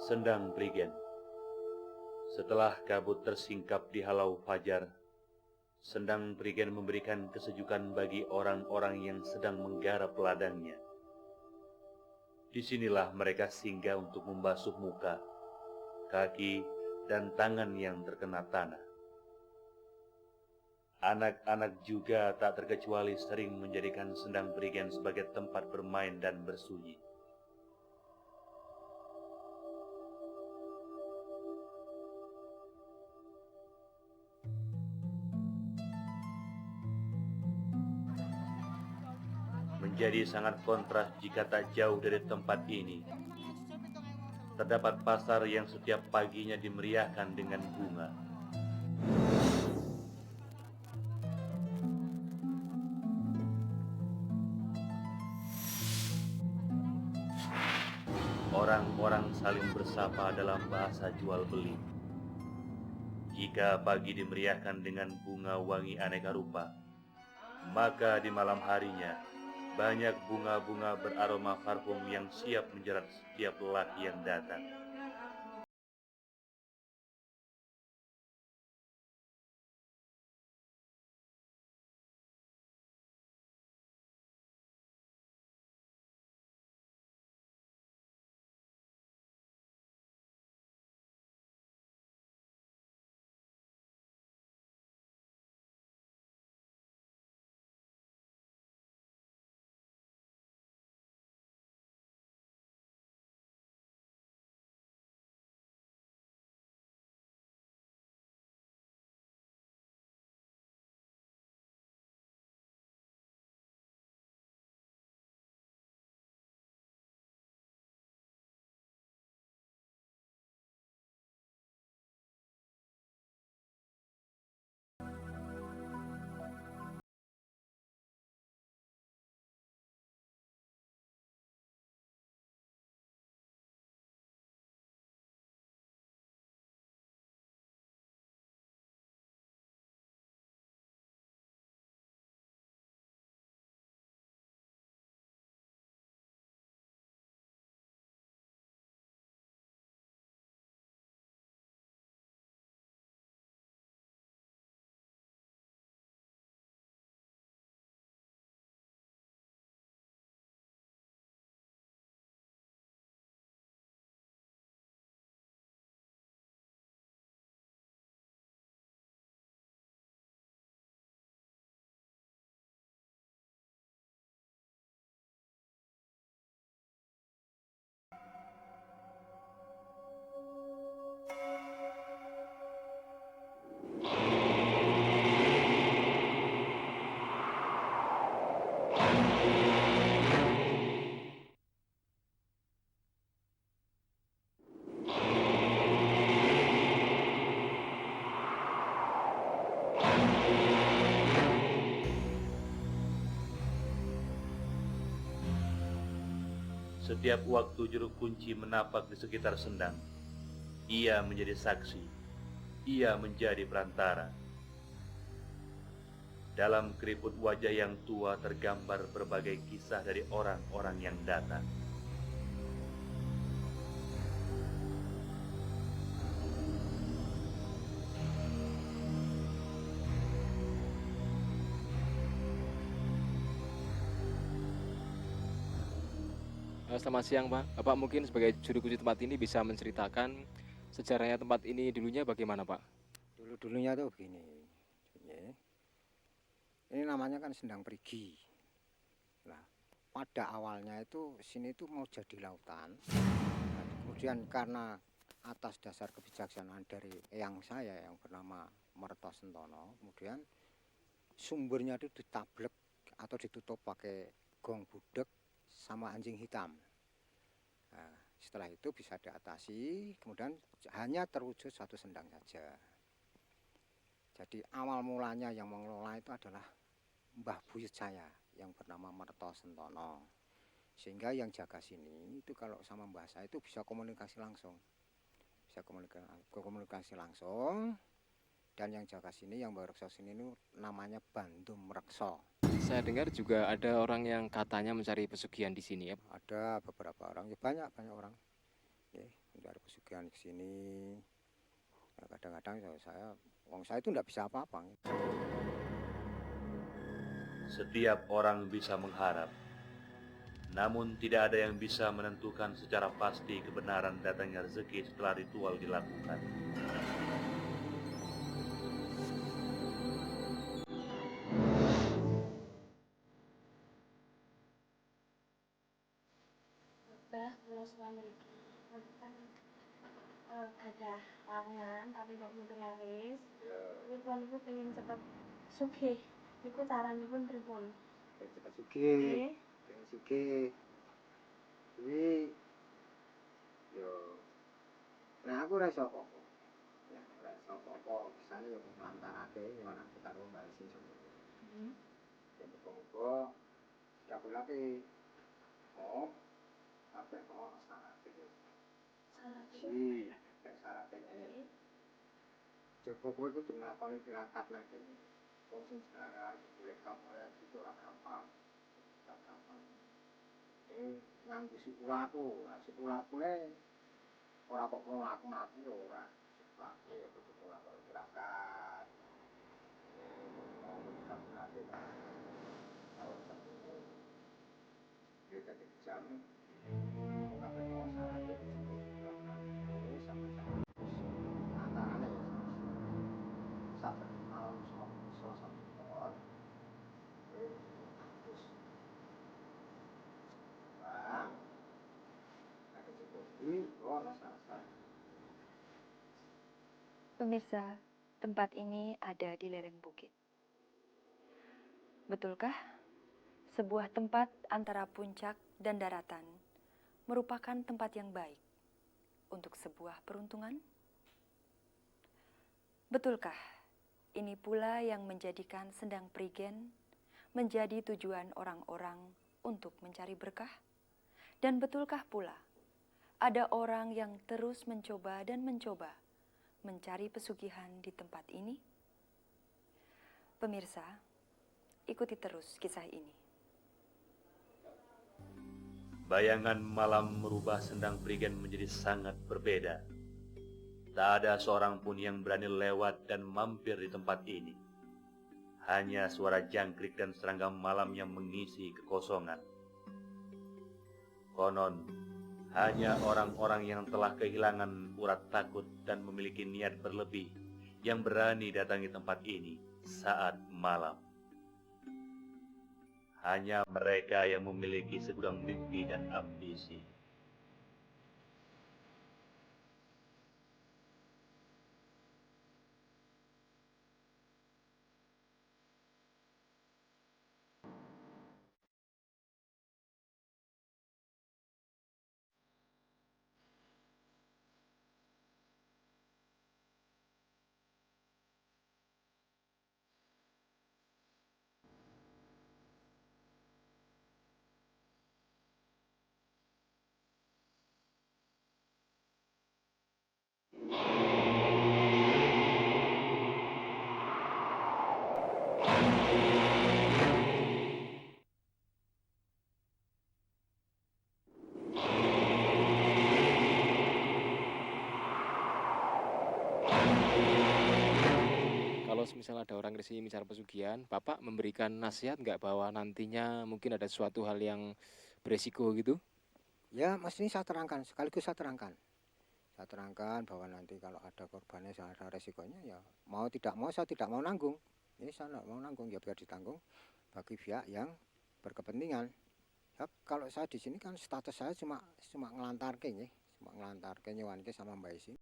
Sendang Prigen. Setelah kabut tersingkap di halau fajar, Sendang Prigen memberikan kesejukan bagi orang-orang yang sedang menggarap ladangnya. Disinilah mereka singgah untuk membasuh muka, kaki, dan tangan yang terkena tanah. Anak-anak juga tak terkecuali sering menjadikan Sendang Prigen sebagai tempat bermain dan bersunyi. Menjadi sangat kontras jika tak jauh dari tempat ini terdapat pasar yang setiap paginya dimeriahkan dengan bunga. Orang-orang saling bersapa dalam bahasa jual beli. Jika pagi dimeriahkan dengan bunga wangi aneka rupa, maka di malam harinya banyak bunga-bunga beraroma parfum yang siap menjerat setiap lelaki yang datang. Setiap waktu juru kunci menapak di sekitar Sendang, ia menjadi saksi, ia menjadi perantara. Dalam keriput wajah yang tua tergambar berbagai kisah dari orang-orang yang datang. Selamat siang, Pak. Bapak mungkin sebagai juru kunci tempat ini bisa menceritakan sejarahnya tempat ini dulunya bagaimana, Pak? Dulu-dulunya tuh begini, ya. Ini namanya kan Sendang Prigi. Nah, pada awalnya itu sini itu mau jadi lautan. Nah, kemudian karena atas dasar kebijaksanaan dari eyang saya yang bernama Mertosentono, kemudian sumbernya itu ditablek atau ditutup pakai gong budek sama anjing hitam. Nah, setelah itu bisa diatasi, kemudian hanya terwujud satu sendang saja. Jadi awal mulanya yang mengelola itu adalah Mbah Buyut saya yang bernama Mertosentono. Sehingga yang jaga sini itu kalau sama mbah saya itu bisa komunikasi langsung. Bisa komunikasi langsung. Dan yang jaga sini, yang Mbah Rekso sini itu namanya Bandum Rekso. Saya dengar juga ada orang yang katanya mencari pesugihan di sini ya. Ada beberapa orang, ya banyak orang. Ya, mencari pesugihan ke sini. Nah, kadang-kadang saya itu enggak bisa apa-apa. Setiap orang bisa mengharap, namun tidak ada yang bisa menentukan secara pasti kebenaran datangnya rezeki setelah ritual dilakukan. Bah, kalau selama ini kan ada pangan tapi kok mutu laris. Ini pun aku pengen cepet sugih. Iku carane pun pripun? Cepat sugih. Pengen sugih. Kuwi yo nah aku ora iso apa-apa. Ya ora iso apa-apa, bisane yo nglantarake yo aku karo Mbak Isi sapa. Ya muga-muga dikabulake. Oh, apa kok syaratnya? Syaratnya. Coba kowe kudu nglakoni tirakat lagi. Wong sing sekarang boleh kamu ya itu apa? Apa? Nganggo sikulaku, sikulaku ora kok mlaku-mlaku yo ora. Sikulaku yo kudu nglakoni tirakat. Mau dikabulake kan. Kalau sampe kita jam kabeh kok syaratnya antarane sampai malam selasa pon terus bang ada cukup ini orang selasa. Pemirsa, tempat ini ada di lereng bukit. Betulkah sebuah tempat antara puncak dan daratan merupakan tempat yang baik untuk sebuah peruntungan? Betulkah ini pula yang menjadikan Sendang Prigen menjadi tujuan orang-orang untuk mencari berkah? Dan betulkah pula ada orang yang terus mencoba dan mencoba mencari pesugihan di tempat ini? Pemirsa, ikuti terus kisah ini. Bayangan malam merubah Sendang Prigen menjadi sangat berbeda. Tak ada seorang pun yang berani lewat dan mampir di tempat ini. Hanya suara jangkrik dan serangga malam yang mengisi kekosongan. Konon, hanya orang-orang yang telah kehilangan urat takut dan memiliki niat berlebih yang berani datangi tempat ini saat malam. Hanya mereka yang memiliki segudang mimpi dan ambisi. Kalau misalnya ada orang kesini mencari pesugihan, Bapak memberikan nasihat nggak bahwa nantinya mungkin ada suatu hal yang beresiko gitu? Ya, mesti saya terangkan, sekaligus saya terangkan. Saya terangkan bahwa nanti kalau ada korbannya, ada resikonya, ya mau tidak mau saya tidak mau nanggung. Ini saya tidak mau nanggung, ya biar ditanggung bagi pihak yang berkepentingan. Ya, kalau saya di sini kan status saya cuma ngelantarke nggih, cuma ngelantarke nyuwanke sama Mbak Isi.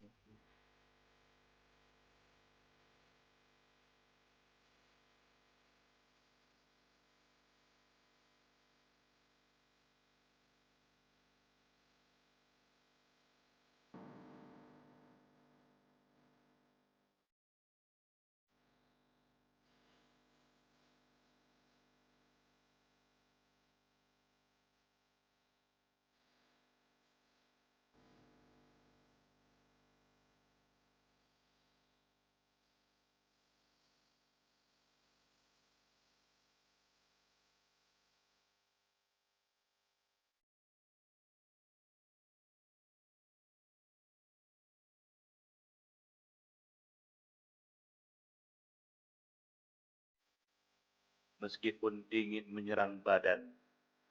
Meskipun dingin menyerang badan,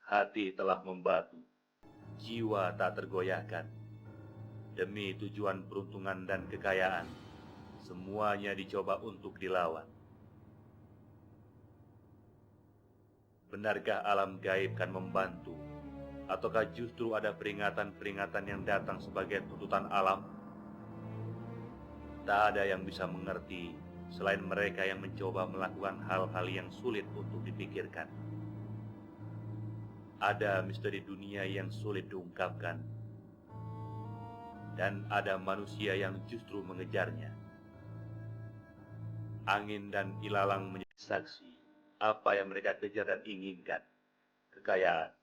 hati telah membatu, jiwa tak tergoyahkan. Demi tujuan peruntungan dan kekayaan, semuanya dicoba untuk dilawan. Benarkah alam gaib kan membantu? Ataukah justru ada peringatan-peringatan yang datang sebagai tuntutan alam? Tak ada yang bisa mengerti selain mereka yang mencoba melakukan hal-hal yang sulit untuk dipikirkan. Ada misteri dunia yang sulit diungkapkan, dan ada manusia yang justru mengejarnya. Angin dan ilalang menjadi saksi apa yang mereka kejar dan inginkan, kekayaan.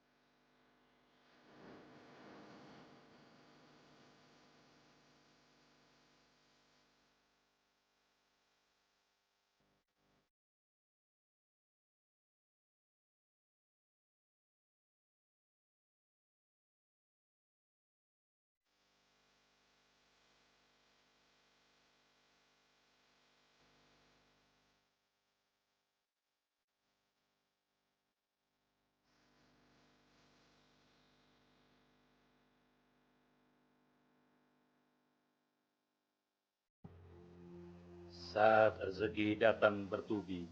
Saat rezeki datang bertubi,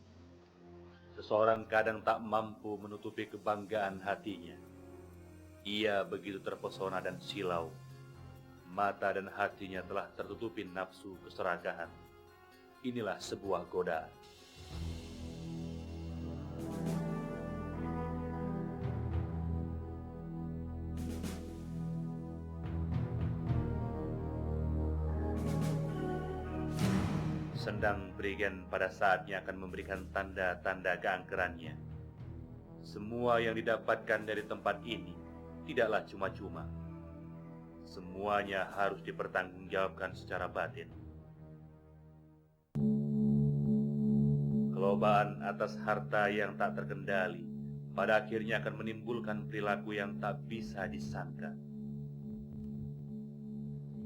seseorang kadang tak mampu menutupi kebanggaan hatinya. Ia begitu terpesona dan silau. Mata dan hatinya telah tertutupi nafsu keserakahan. Inilah sebuah godaan. Sendang Prigen pada saatnya akan memberikan tanda-tanda keangkerannya. Semua yang didapatkan dari tempat ini tidaklah cuma-cuma. Semuanya harus dipertanggungjawabkan secara batin. Kelobaan atas harta yang tak terkendali pada akhirnya akan menimbulkan perilaku yang tak bisa disangka.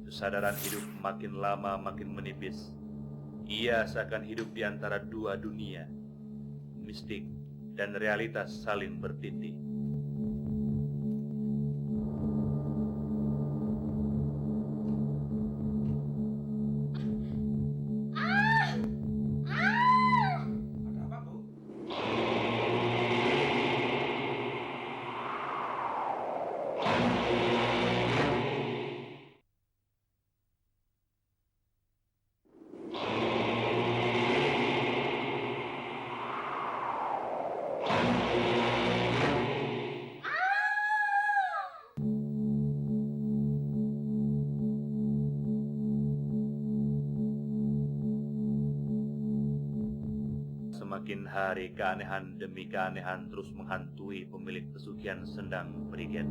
Kesadaran hidup makin lama makin menipis. Ia seakan hidup di antara dua dunia, mistik dan realitas saling bertindih. Semakin hari keanehan demi keanehan terus menghantui pemilik pesugihan Sendang Prigen.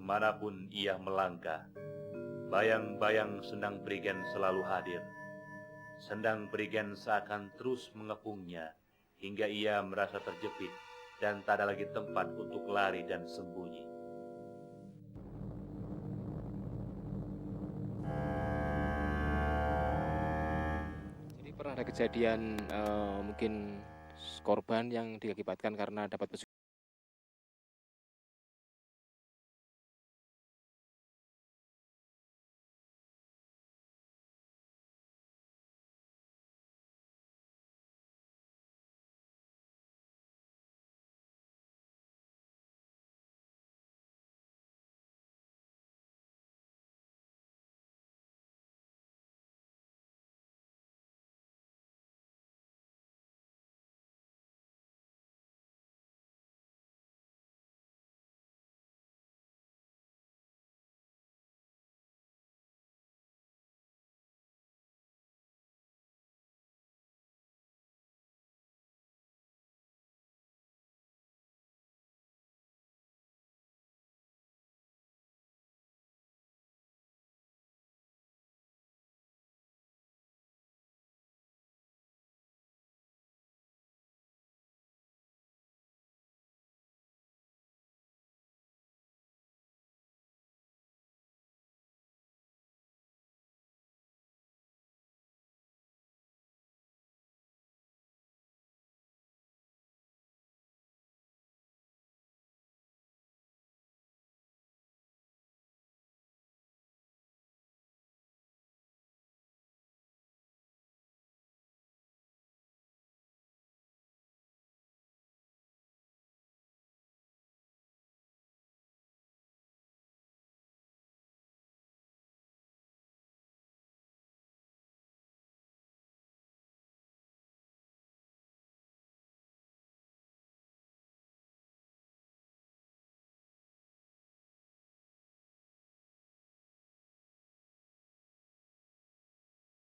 Kemanapun ia melangkah, bayang-bayang Sendang Prigen selalu hadir. Sendang Prigen seakan terus mengepungnya hingga ia merasa terjepit dan tak ada lagi tempat untuk lari dan sembunyi. Jadi pernah ada kejadian mungkin korban yang diakibatkan karena dapat pesugihan.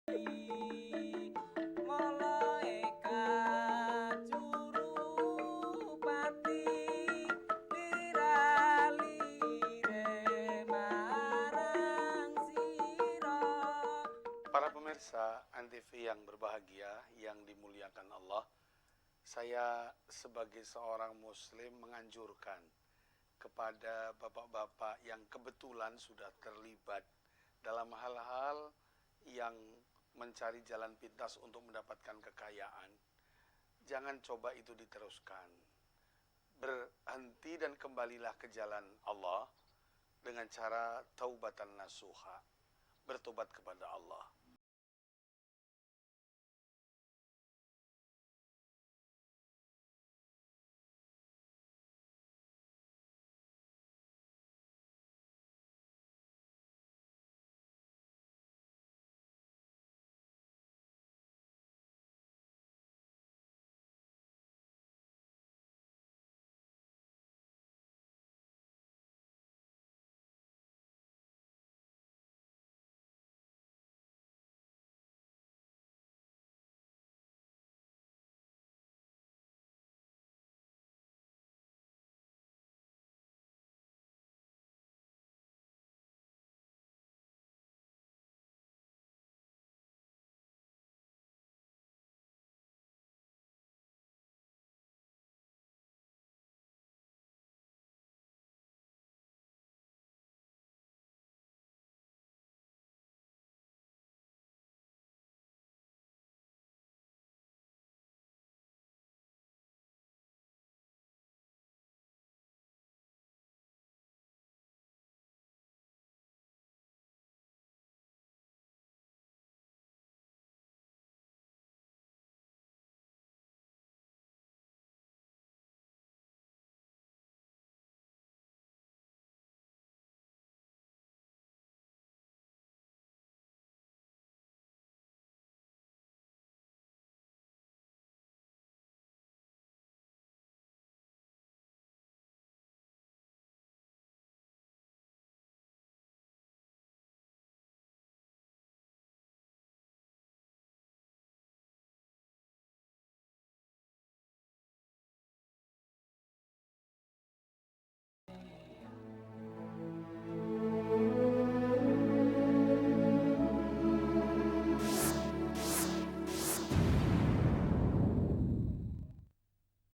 Para pemirsa Antv yang berbahagia, yang dimuliakan Allah, saya sebagai seorang muslim menganjurkan kepada bapak-bapak yang kebetulan sudah terlibat dalam hal-hal yang mencari jalan pintas untuk mendapatkan kekayaan. Jangan coba itu diteruskan. Berhenti dan kembalilah ke jalan Allah dengan cara taubatan nasuha, bertobat kepada Allah.